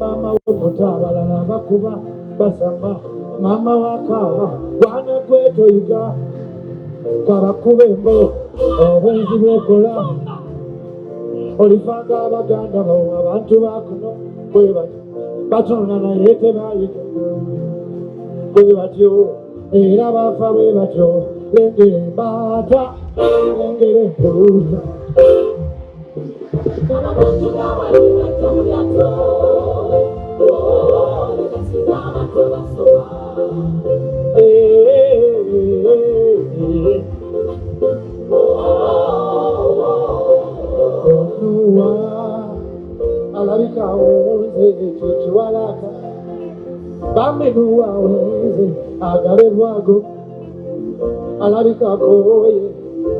Mama wakabalala bakuba basamba mama wakaba wana kweto yuga kabakubembo obwenzi bwokola olifanga abaganda bo abantu bakuno kweba batona naye tebayita bwe batyo era bafa bwe batyo lengere mbata lengere mpuluta alabika wonze chichiwalaka bamenuwa wonze agalebwago alabika koye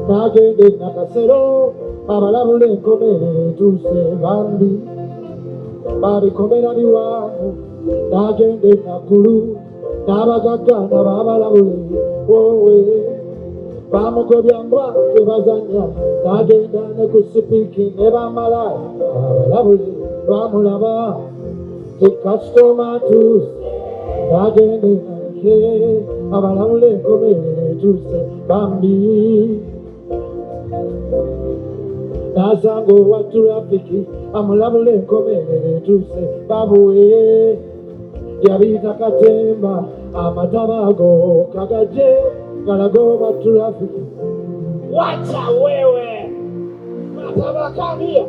nagende nakasero abalabula enkomere tuse bambi babikomera biwangu nagende nakulu n'abagaggana babalabule wowe bamugobya mbwa tebazanya nagenda ne ku sipiki ne bamala abalabule bamulaba tekasitoma tuse nagende nake abalabule enkomere tuse bambi Nazango wa trafiki amulabule enkomerere tuse babuwe yabita katemba amatabago kagaje galago wa trafiki wacha wewe matabakamia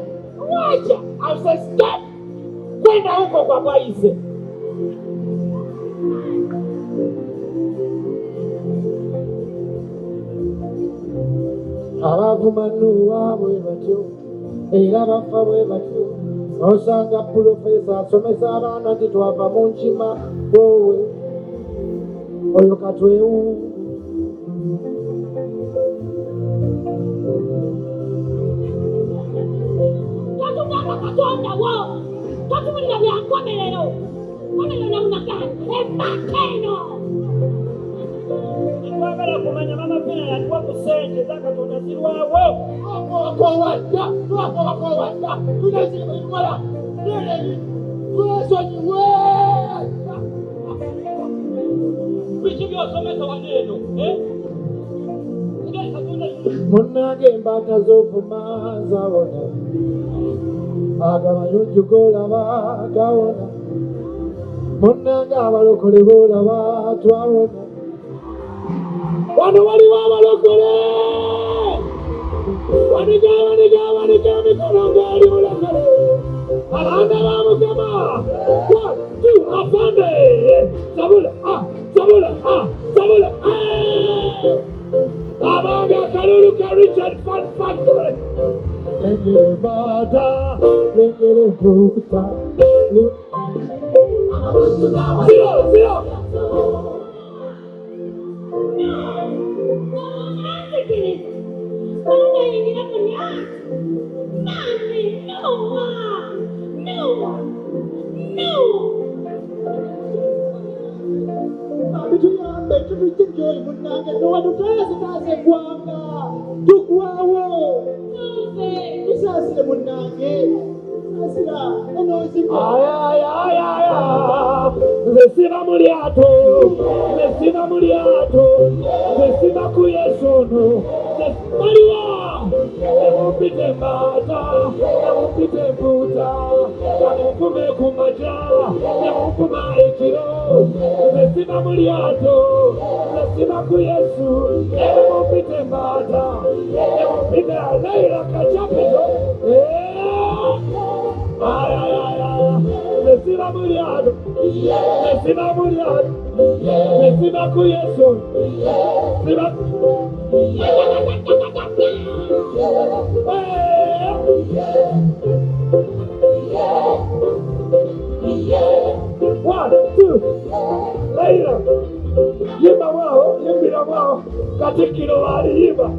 wacha after step kwenda huko kwa Baise abavumanuwa bwe batyo era bafa bwe batyo osanga pulofesa asomesa abaana nti twava mu nkima wowe oyo katwewu tatugamba katonda wo tatubulira bya nkomerero namunagana emakeno twagala kumanya mama pena yatuwa ku sente zakatonda zirwawo okowadda tunazimala nereri twesonyiwe biki byosomesa waneeno munnange embaata z'ovuma zawona agamayunju golaba gawona munnange abalokole bolaba twawona wano waliwo abalokole waniga mikono ngaali mulakale abana ba Mukama. 1, 2, afande. Sabula, sabula, sabula. Abanga Kalulu Richard Fan Factory. Lekele bada, lekele buta. Zero. Bituyambe tutujenjoyi munange nowadutazitaze gwanga tugwawo tusasire munange sasira enozima nzesiba mulyato nzesiba ku Yesuno maliwa emupite mbata emupite mbuta emukume kumaja emukuma ekiro nzesiba mulyato nzesiba ku Yesu emupite mbata emupite aleira kachapezo nzesiba mulyato nzesiba ku Yesu siba 1, 2, Leila, yimba wao, yimbira wao, katikiro wali yimba.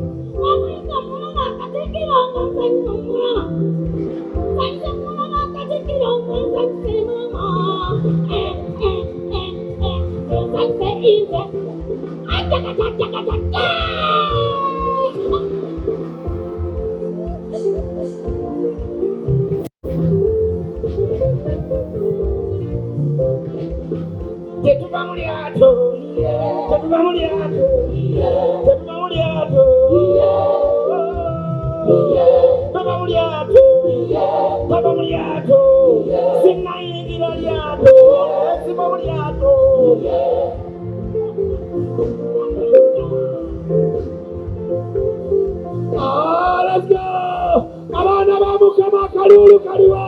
Tetuva mulyato, sinayingira lyato, siba mulyato. Let's go! Abana ba Mukama Kalulu kaliwa.